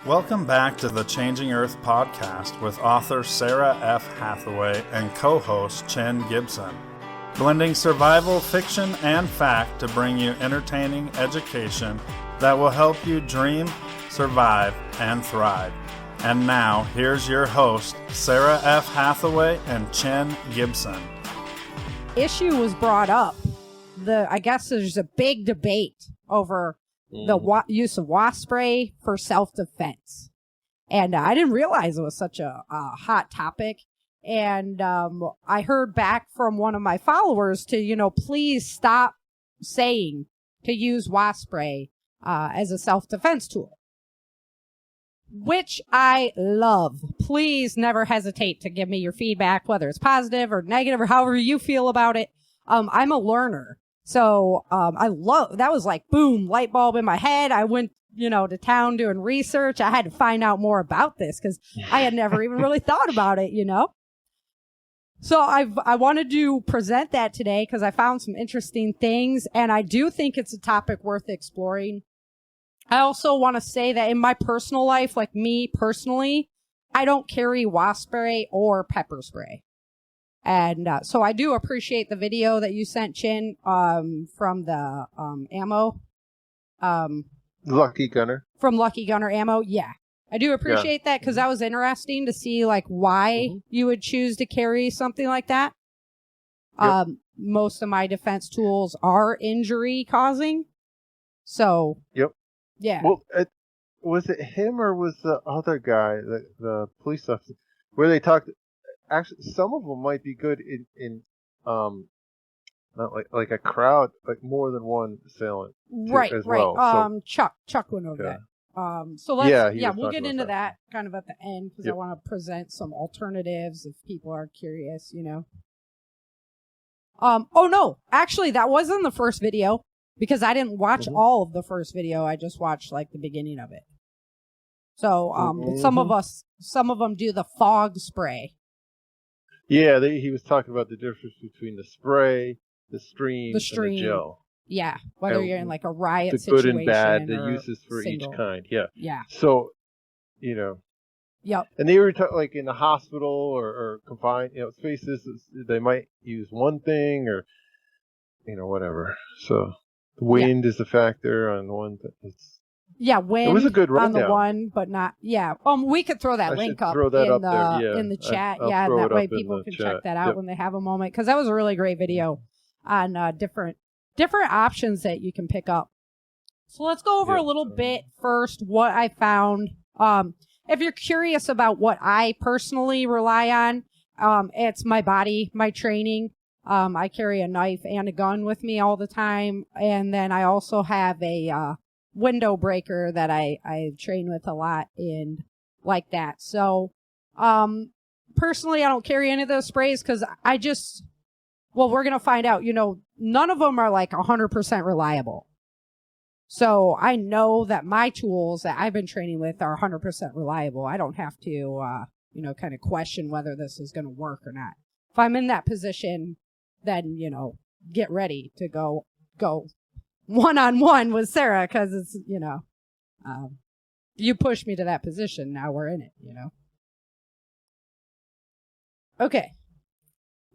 Welcome back to the Changing Earth podcast with author Sarah F. Hathaway and co-host Chen Gibson, blending survival fiction and fact to bring you entertaining education that will help you dream, survive, and thrive. And now, here's your host, Sarah F. Hathaway and Chen Gibson. Issue was brought up. I guess there's a big debate over the use of wasp spray for self-defense. And I didn't realize it was such a hot topic. And I heard back from one of my followers to, please stop saying to use wasp spray as a self-defense tool, which I love. Please never hesitate to give me your feedback, whether it's positive or negative or however you feel about it. I'm a learner. So, I love, that was like, boom, light bulb in my head. I went, to town doing research. I had to find out more about this because I had never even really thought about it, So I wanted to present that today because I found some interesting things and I do think it's a topic worth exploring. I also want to say that in my personal life, like me personally, I don't carry wasp spray or pepper spray. And so I do appreciate the video that you sent, Chin, from the ammo. Lucky Gunner. From Lucky Gunner Ammo, yeah. I do appreciate that because that was interesting to see like why you would choose to carry something like that. Yep. Most of my defense tools are injury causing. So. Yep. Yeah. Well, was it him or was the other guy, the police officer, where they talked? Actually, some of them might be good in not like a crowd, like more than one assailant. Right, as right. Well. Chuck went over that. So let's, we'll get into that kind of at the end because I want to present some alternatives if people are curious, Oh no, actually that wasn't the first video because I didn't watch all of the first video. I just watched like the beginning of it. So, but some of them do the fog spray. Yeah, he was talking about the difference between the spray, the stream, and the gel. Yeah, whether you're in like a riot situation. The good and bad, the uses for each kind. Yeah. Yeah. So, Yep. And they were like in the hospital or confined, spaces, they might use one thing or, whatever. So, the wind is a factor on one thing. Wind it was a good on the one, but not, we could throw that link up in the chat. I'll that way people can check that out when they have a moment. Because that was a really great video on different options that you can pick up. So let's go over a little bit first, what I found. If you're curious about what I personally rely on, it's my body, my training. I carry a knife and a gun with me all the time. And then I also have a window breaker that I train with a lot and like that. So, personally, I don't carry any of those sprays because we're going to find out, none of them are like 100% reliable. So I know that my tools that I've been training with are 100% reliable. I don't have to, kind of question whether this is going to work or not. If I'm in that position, then, get ready to go one-on-one with Sarah because it's, you pushed me to that position. Now we're in it, Okay.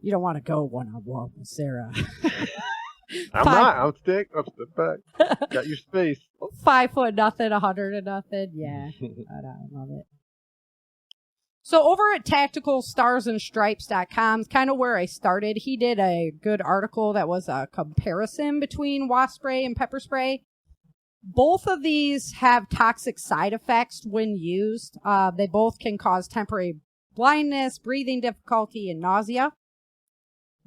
You don't want to go one-on-one with Sarah. I'll step back. Got your space. 5 foot nothing, 100 and nothing. Yeah. I love it. So over at tacticalstarsandstripes.com is kind of where I started. He did a good article that was a comparison between wasp spray and pepper spray. Both of these have toxic side effects when used. They both can cause temporary blindness, breathing difficulty, and nausea.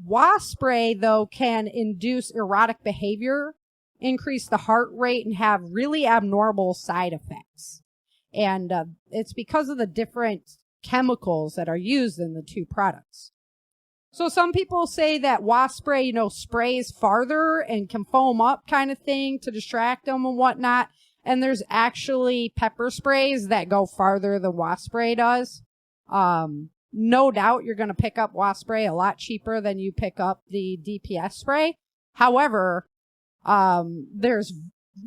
Wasp spray, though, can induce erotic behavior, increase the heart rate, and have really abnormal side effects. And it's because of the different chemicals that are used in the two products. So some people say that wasp spray, sprays farther and can foam up kind of thing to distract them and whatnot. And there's actually pepper sprays that go farther than wasp spray does. No doubt you're going to pick up wasp spray a lot cheaper than you pick up the DPS spray. However, there's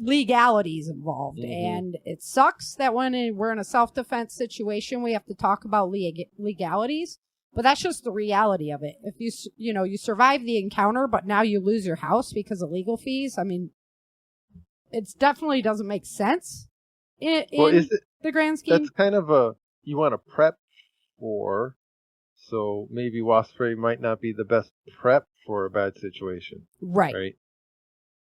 legalities involved. And it sucks that when we're in a self-defense situation, we have to talk about legalities, but that's just the reality of it. If you survive the encounter, but now you lose your house because of legal fees, I mean, it definitely doesn't make sense in the grand scheme. That's kind of you want to prep for, so maybe wasp spray might not be the best prep for a bad situation. Right.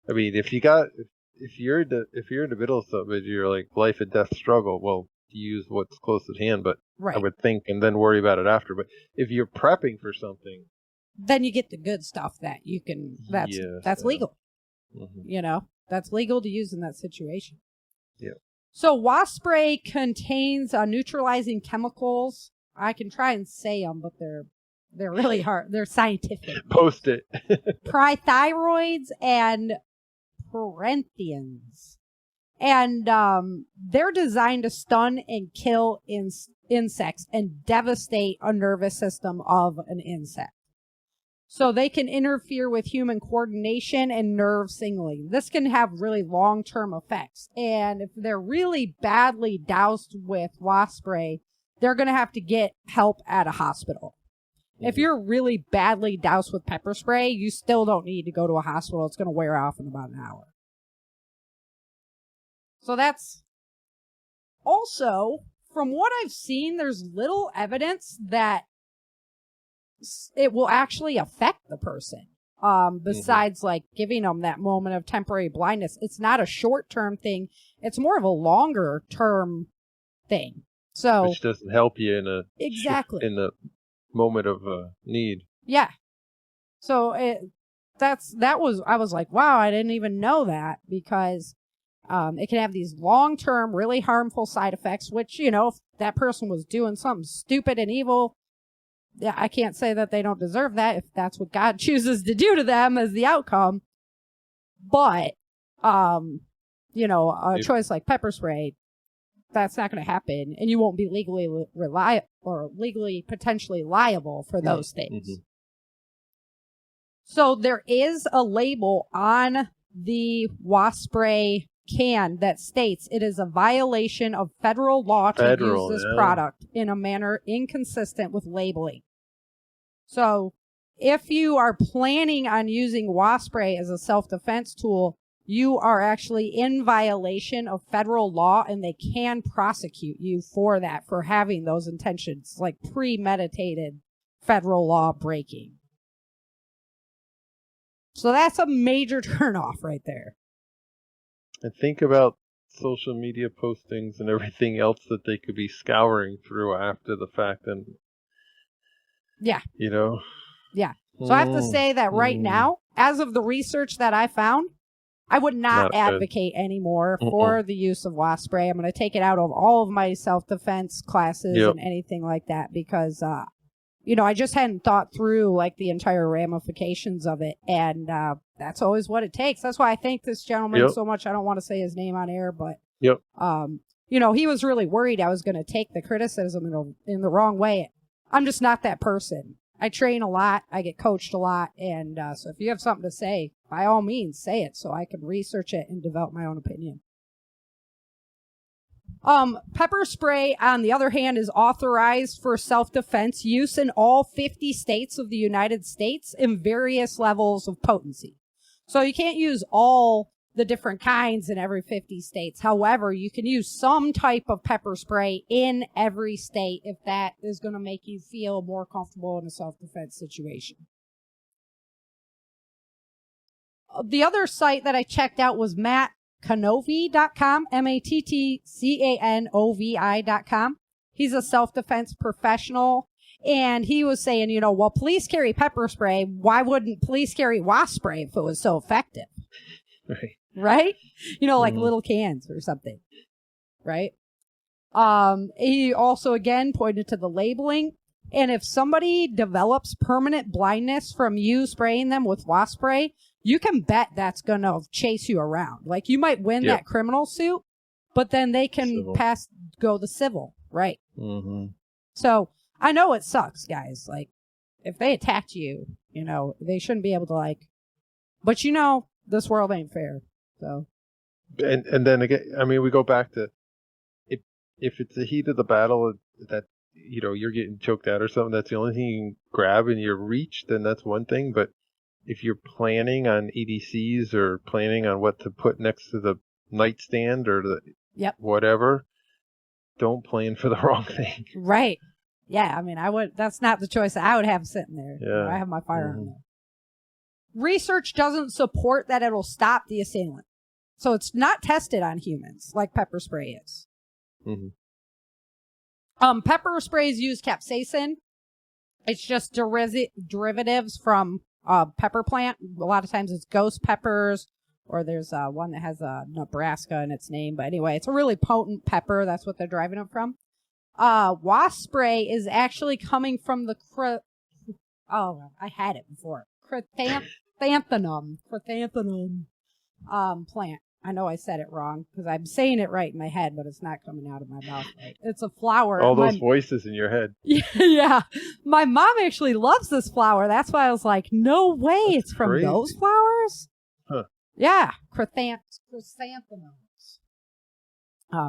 I mean, if you're in the middle of something, you're like life and death struggle. Well, you use what's close at hand, but I would think, and then worry about it after. But if you're prepping for something, then you get the good stuff that you can. That's legal. Mm-hmm. That's legal to use in that situation. Yeah. So wasp spray contains neutralizing chemicals. I can try and say them, but they're really hard. They're scientific. Post it. Pythyroids and Parenthians. And they're designed to stun and kill insects and devastate a nervous system of an insect. So they can interfere with human coordination and nerve signaling. This can have really long-term effects. And if they're really badly doused with wasp spray, they're going to have to get help at a hospital. Mm-hmm. If you're really badly doused with pepper spray, you still don't need to go to a hospital. It's going to wear off in about an hour. So that's also, from what I've seen, there's little evidence that it will actually affect the person. Besides like giving them that moment of temporary blindness. It's not a short-term thing. It's more of a longer-term thing. So, which doesn't help you in the moment of need. Yeah. So I was like, wow, I didn't even know that, because it can have these long-term, really harmful side effects, which, if that person was doing something stupid and evil, yeah, I can't say that they don't deserve that if that's what God chooses to do to them as the outcome. But, a choice like pepper spray, that's not going to happen, and you won't be legally potentially liable for those things. Mm-hmm. So there is a label on the wasp spray can that states it is a violation of federal law to use this product in a manner inconsistent with labeling. So if you are planning on using wasp spray as a self-defense tool, you are actually in violation of federal law, and they can prosecute you for that, for having those intentions, like premeditated federal law breaking. So that's a major turnoff right there. And think about social media postings and everything else that they could be scouring through after the fact. And yeah. Yeah. So I have to say that right now, as of the research that I found, I would not advocate anymore for the use of wasp spray. I'm going to take it out of all of my self-defense classes and anything like that, because, I just hadn't thought through like the entire ramifications of it. And that's always what it takes. That's why I thank this gentleman so much. I don't want to say his name on air, but, he was really worried I was going to take the criticism in the wrong way. I'm just not that person. I train a lot. I get coached a lot. And so if you have something to say, by all means, say it so I can research it and develop my own opinion. Pepper spray, on the other hand, is authorized for self-defense use in all 50 states of the United States in various levels of potency. So you can't use all the different kinds in every 50 states. However, you can use some type of pepper spray in every state if that is going to make you feel more comfortable in a self-defense situation. The other site that I checked out was mattcanovi.com, mattcanovi.com. He's a self-defense professional, and he was saying, well, police carry pepper spray. Why wouldn't police carry wasp spray if it was so effective? Right? Like little cans or something. Right? He also, again, pointed to the labeling. And if somebody develops permanent blindness from you spraying them with wasp spray, you can bet that's going to chase you around. Like, you might win that criminal suit, but then they can go the civil. Right? Mm-hmm. So, I know it sucks, guys. Like, if they attacked you, they shouldn't be able to, but this world ain't fair. So, And then again, I mean, we go back to if it's the heat of the battle that you're getting choked out or something. That's the only thing you can grab in your reach. Then that's one thing. But if you're planning on EDCs or planning on what to put next to the nightstand or the whatever, don't plan for the wrong thing. Right. Yeah. I mean, that's not the choice I would have sitting there. Yeah. I have my firearm there. Research doesn't support that it'll stop the assailant. So it's not tested on humans like pepper spray is. Mm-hmm. Pepper sprays use capsaicin. It's just derivatives from pepper plant. A lot of times it's ghost peppers, or there's one that has Nebraska in its name. But anyway, it's a really potent pepper. That's what they're driving it from. Wasp spray is actually coming from the I had it before. Chrysanthemum plant. I know I said it wrong because I'm saying it right in my head, but it's not coming out of my mouth right. It's a flower. All those voices in your head. Yeah. My mom actually loves this flower. That's why I was like, no way. It's from crazy. those flowers? Huh. Yeah. Chrysanthemums.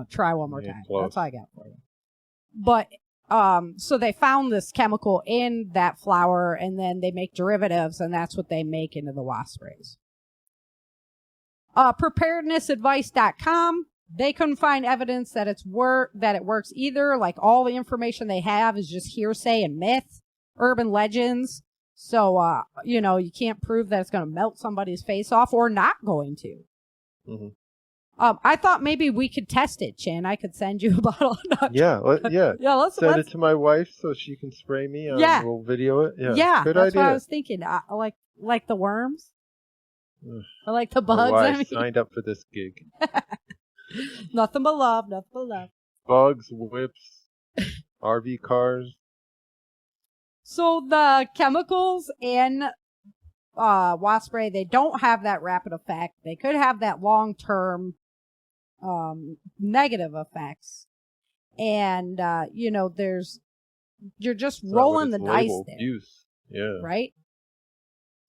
Try one more time. Close. That's all I got for you. But, so they found this chemical in that flower and then they make derivatives and that's what they make into the wasp sprays. Preparednessadvice.com. They couldn't find evidence that it works either. Like all the information they have is just hearsay and myth, urban legends. So, you can't prove that it's going to melt somebody's face off or not going to. Mm-hmm. I thought maybe we could test it, Chin. I could send you a bottle. Yeah. Let's send it to my wife so she can spray me. We'll video it. Yeah. Good that's idea. what I was thinking. Like the worms. Or like the bugs. I signed up for this gig. Nothing but love. Bugs, whips, RV cars. So the chemicals in wasp spray, they don't have that rapid effect. They could have that long-term negative effects. And, you're just rolling the dice there. Use. Yeah. Right?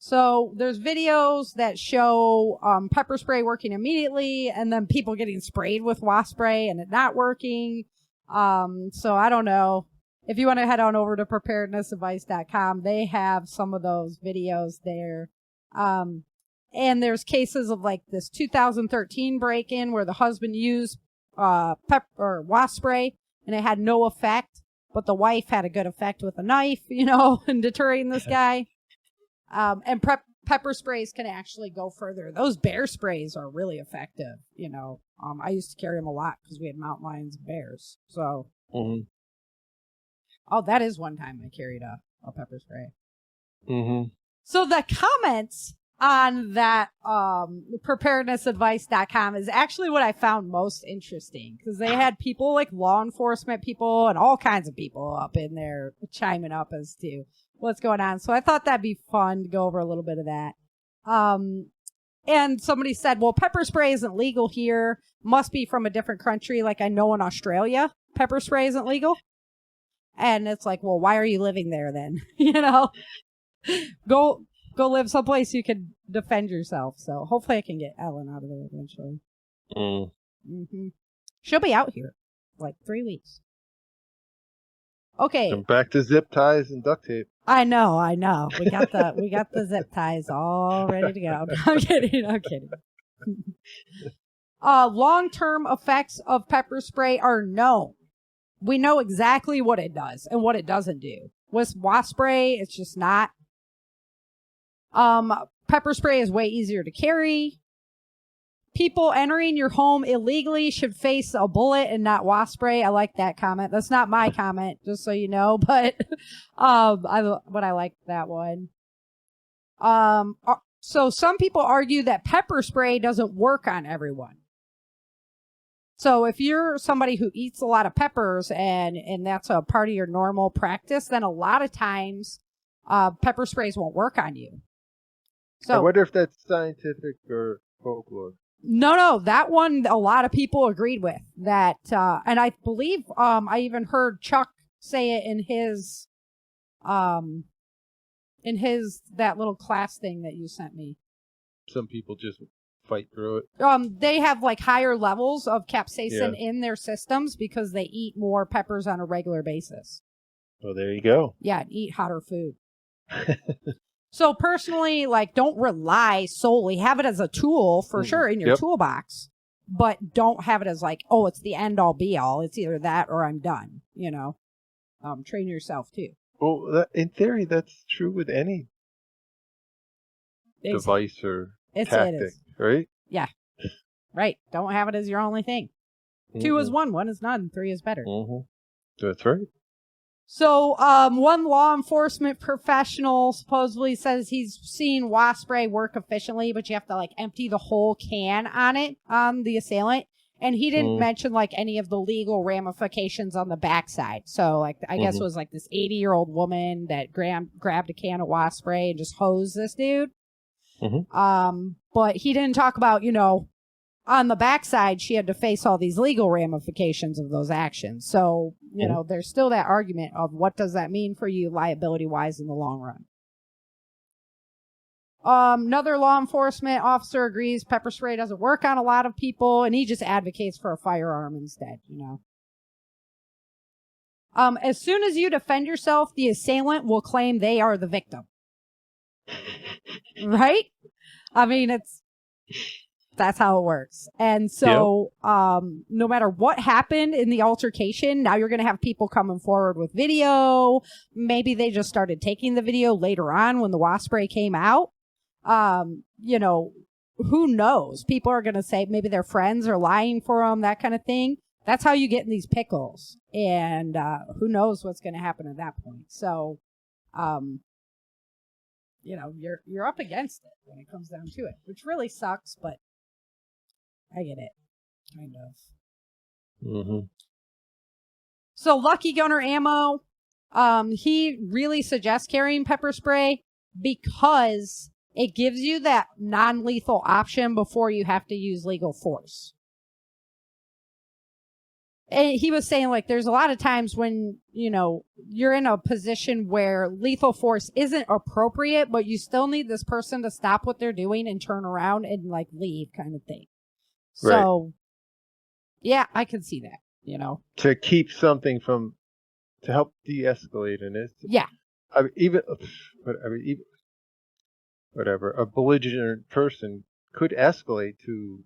So there's videos that show pepper spray working immediately and then people getting sprayed with wasp spray and it not working. So I don't know. If you want to head on over to preparednessadvice.com, they have some of those videos there. And there's cases of like this 2013 break-in where the husband used wasp spray and it had no effect, but the wife had a good effect with a knife, in deterring this guy. And pepper sprays can actually go further. Those bear sprays are really effective, I used to carry them a lot because we had mountain lions and bears. So, Oh, that is one time I carried a pepper spray. Mm-hmm. So the comments on that preparednessadvice.com is actually what I found most interesting because they had people like law enforcement people and all kinds of people up in there chiming up as to what's going on. So I thought that'd be fun to go over a little bit of that. And somebody said, well, pepper spray isn't legal here. Must be from a different country. Like I know in Australia, pepper spray isn't legal. And it's like, well, why are you living there then? Go live someplace you can defend yourself. So hopefully I can get Ellen out of there eventually. Mm-hmm. She'll be out here like 3 weeks. Okay. And back to zip ties and duct tape. I know. We got the zip ties all ready to go. I'm kidding. Long-term effects of pepper spray are known. We know exactly what it does and what it doesn't do. With wasp spray, it's just not. Pepper spray is way easier to carry. People entering your home illegally should face a bullet and not wasp spray. I like that comment. That's not my comment, just so you know, but I like that one. So some people argue that pepper spray doesn't work on everyone. So if you're somebody who eats a lot of peppers and that's a part of your normal practice, then a lot of times pepper sprays won't work on you. So I wonder if that's scientific or folklore. No, that one a lot of people agreed with that, and I believe I even heard Chuck say it in his that little class thing that you sent me. Some people just fight through it. They have like higher levels of capsaicin Yeah. in their systems because they eat more peppers on a regular basis. Well, there you go. Yeah, and eat hotter food. So personally, like, don't rely solely. Have it as a tool for sure in your toolbox, but don't have it as like, oh, it's the end all be all. It's either that or I'm done. You know, train yourself too. Well, in theory, that's true with any device or tactic, right? Yeah, right. Don't have it as your only thing. 2 is one is none, 3 is better. That's right. So, one law enforcement professional supposedly says he's seen wasp spray work efficiently, but you have to like empty the whole can on it, on the assailant. And he didn't mention like any of the legal ramifications on the backside. So like, I guess it was like this 80-year-old woman that grabbed a can of wasp spray and just hosed this dude. But he didn't talk about, you know, on the backside, she had to face all these legal ramifications of those actions. So, you know, there's still that argument of what does that mean for you liability-wise in the long run. Another law enforcement officer agrees pepper spray doesn't work on a lot of people, and he just advocates for a firearm instead, you know. As soon as you defend yourself, the assailant will claim they are the victim. Right? I mean, that's how it works. And so, no matter what happened in the altercation, now you're going to have people coming forward with video. Maybe they just started taking the video later on when the wasp spray came out. You know, who knows? People are going to say maybe their friends are lying for them, that kind of thing. That's how you get in these pickles. And, who knows what's going to happen at that point. So, you know, you're up against it when it comes down to it, which really sucks, but I get it, kind of. So Lucky Gunner Ammo, he really suggests carrying pepper spray because it gives you that non-lethal option before you have to use legal force. And he was saying, like, there's a lot of times when, you know, you're in a position where lethal force isn't appropriate, but you still need this person to stop what they're doing and turn around and, like, leave kind of thing. So, yeah, I can see that, you know. To keep something from, to help de-escalate in it. Yeah. I mean, even whatever, a belligerent person could escalate to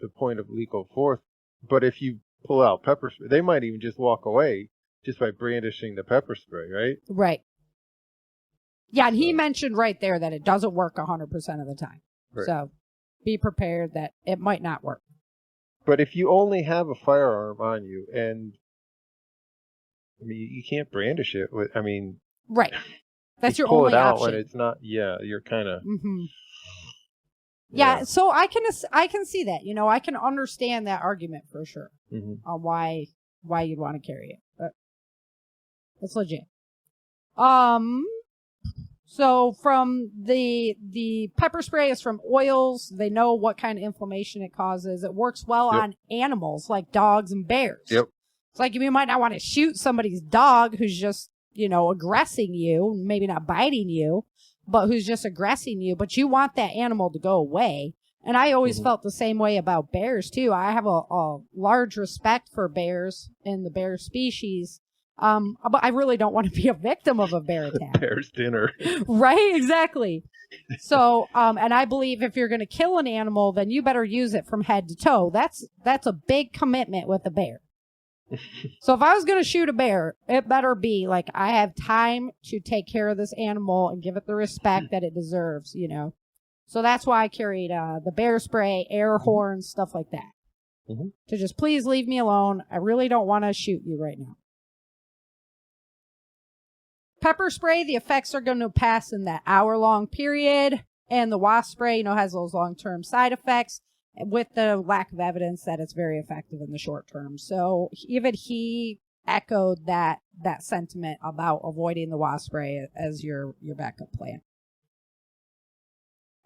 the point of lethal force. But if you pull out pepper spray, they might even just walk away just by brandishing the pepper spray, right? Right. Yeah, and he mentioned right there that it doesn't work 100% of the time. Right. So be prepared that it might not work. But if you only have a firearm on you, and I mean, you can't brandish it with, I mean, right. That's you your pull only it out option. when it's not. Yeah, you're kind of. Yeah, so I can see that. You know, I can understand that argument for sure on why you'd want to carry it. But that's legit. So from the pepper spray is from oils. They know what kind of inflammation it causes. It works well on animals like dogs and bears. It's like you might not want to shoot somebody's dog who's just, you know, aggressing you, maybe not biting you, but who's just aggressing you, but you want that animal to go away. And I always felt the same way about bears, too. I have a large respect for bears and the bear species, but I really don't want to be a victim of a bear attack. Bear's dinner. Right? Exactly. So, and I believe if you're going to kill an animal, then you better use it from head to toe. That's a big commitment with a bear. So if I was going to shoot a bear, it better be like I have time to take care of this animal and give it the respect that it deserves, you know. So that's why I carried the bear spray, air horns, stuff like that. To just please leave me alone. I really don't want to shoot you right now. Pepper spray, the effects are going to pass in that hour-long period. And the wasp spray, you know, has those long-term side effects, with the lack of evidence that it's very effective in the short term. So even he echoed that sentiment about avoiding the wasp spray as your backup plan.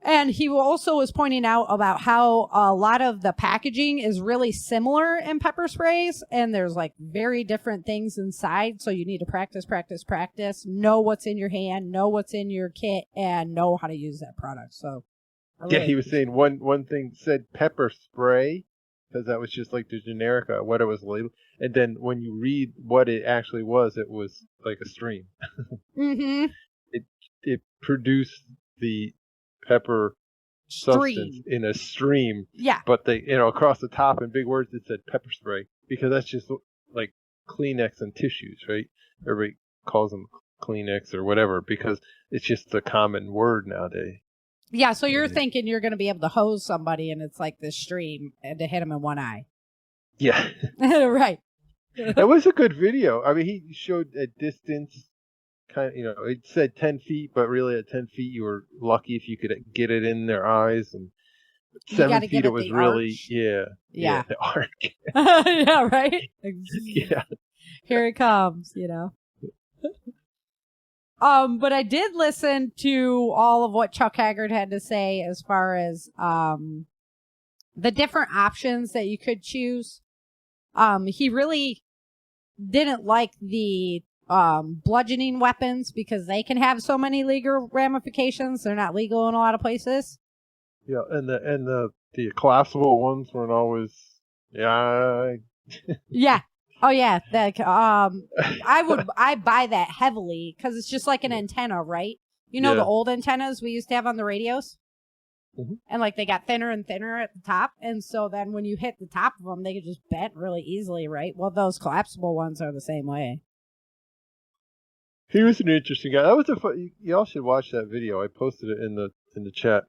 And he also was pointing out about how a lot of the packaging is really similar in pepper sprays, and there's like very different things inside. So you need to practice, know what's in your hand, know what's in your kit, and know how to use that product. So Yeah, he was saying one thing said pepper spray, because that was just like the generic, what it was labeled. And then when you read what it actually was, it was like a stream. Mm-hmm. It produced the pepper substance in a stream. Yeah. But they, across the top in big words, it said pepper spray, because that's just like Kleenex and tissues, right? Everybody calls them Kleenex or whatever, because it's just a common word nowadays. Yeah, so you're thinking you're going to be able to hose somebody and it's like this stream and to hit them in one eye. Yeah. Right. It was a good video. I mean, he showed a distance, kind of, it said 10 feet, but really at 10 feet you were lucky if you could get it in their eyes. And 7 feet it was really, arch. Yeah, the arc. Yeah, right? Yeah. Here it comes, But I did listen to all of what Chuck Haggard had to say as far as the different options that you could choose. He really didn't like the bludgeoning weapons because they can have so many legal ramifications. They're not legal in a lot of places. Yeah, and the collapsible ones weren't always. Yeah. Yeah. Oh yeah, I buy that heavily because it's just like an antenna, right? The old antennas we used to have on the radios, and like they got thinner and thinner at the top, and so then when you hit the top of them, they could just bend really easily, right? Well, those collapsible ones are the same way. He was an interesting guy. That was y'all should watch that video. I posted it in the chat.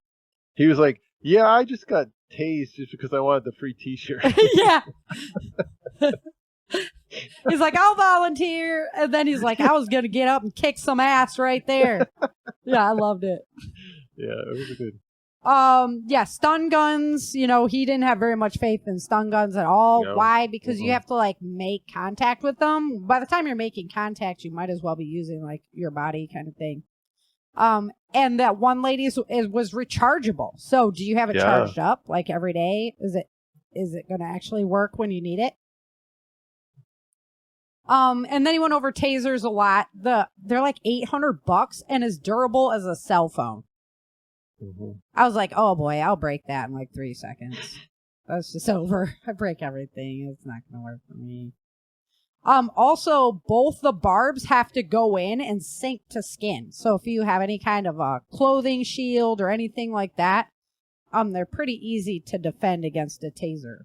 He was like, "Yeah, I just got tased just because I wanted the free T-shirt." Yeah. He's like, I'll volunteer. And then he's like, I was going to get up and kick some ass right there. Yeah, I loved it. Yeah, it was good. Yeah, stun guns, he didn't have very much faith in stun guns at all. No. Why? Because you have to like make contact with them. By the time you're making contact, you might as well be using like your body kind of thing. And that one lady was rechargeable. So do you have it charged up like every day? Is it going to actually work when you need it? And then he went over tasers a lot. They're like $800 and as durable as a cell phone. Mm-hmm. I was like, oh boy, I'll break that in like 3 seconds. That's just over. I break everything. It's not going to work for me. Also, both the barbs have to go in and sink to skin. So if you have any kind of a clothing shield or anything like that, they're pretty easy to defend against a taser.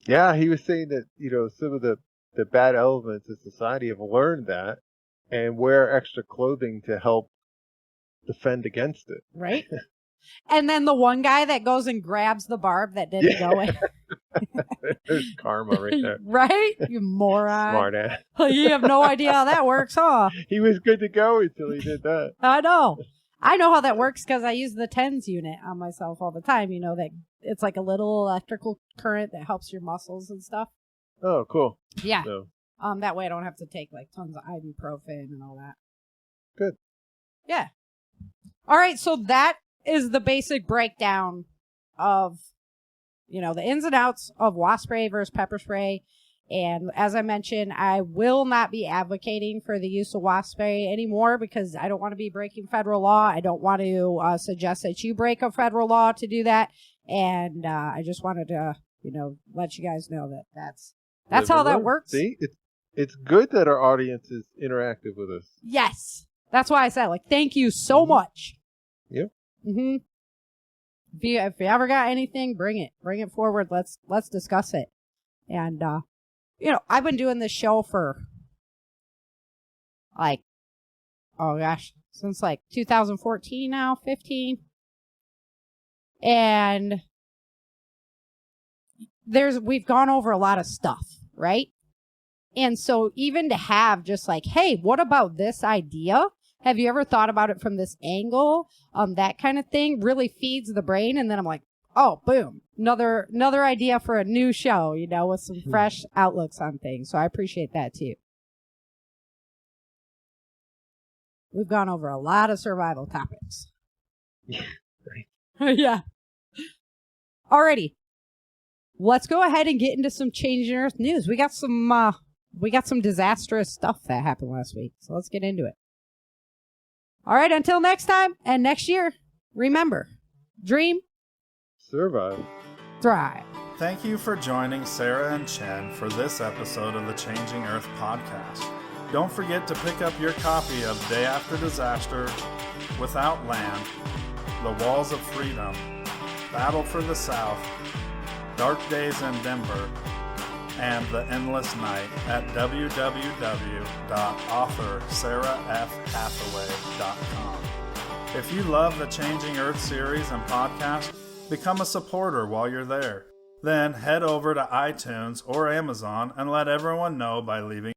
Yeah, he was saying that, some of the bad elements of society have learned that and wear extra clothing to help defend against it. Right? And then the one guy that goes and grabs the barb that didn't go in. There's karma right there. Right? You moron. Smart ass. You have no idea how that works, huh? He was good to go until he did that. I know. I know how that works because I use the TENS unit on myself all the time. That it's like a little electrical current that helps your muscles and stuff. Oh, cool. Yeah. So. That way I don't have to take like tons of ibuprofen and all that. Good. Yeah. All right. So that is the basic breakdown of, the ins and outs of wasp spray versus pepper spray. And as I mentioned, I will not be advocating for the use of wasp spray anymore because I don't want to be breaking federal law. I don't want to suggest that you break a federal law to do that. And I just wanted to, let you guys know that that's how that works. See, it's good that our audience is interactive with us. Yes. That's why I said, thank you so much. Yep. Mm-hmm. If you ever got anything, bring it forward. Let's discuss it. And, I've been doing this show for since 2014 now, 15. And we've gone over a lot of stuff, right? And so even to have just hey, what about this idea? Have you ever thought about it from this angle? That kind of thing really feeds the brain. And then I'm like, oh, boom, another idea for a new show, with some fresh outlooks on things. So I appreciate that too. We've gone over a lot of survival topics. Yeah. Alrighty. Let's go ahead and get into some Changing Earth news. We got some disastrous stuff that happened last week. So let's get into it. All right, until next time and next year, remember, Dream, Survive. thrive. Thank you for joining Sarah and Chen for this episode of the Changing Earth podcast. Don't forget to pick up your copy of Day After Disaster, Without Land, The Walls of Freedom, Battle for the South, Dark Days in Denver, and The Endless Night at www.authorSarahFHathaway.com. If you love the Changing Earth series and podcast, become a supporter while you're there. Then head over to iTunes or Amazon and let everyone know by leaving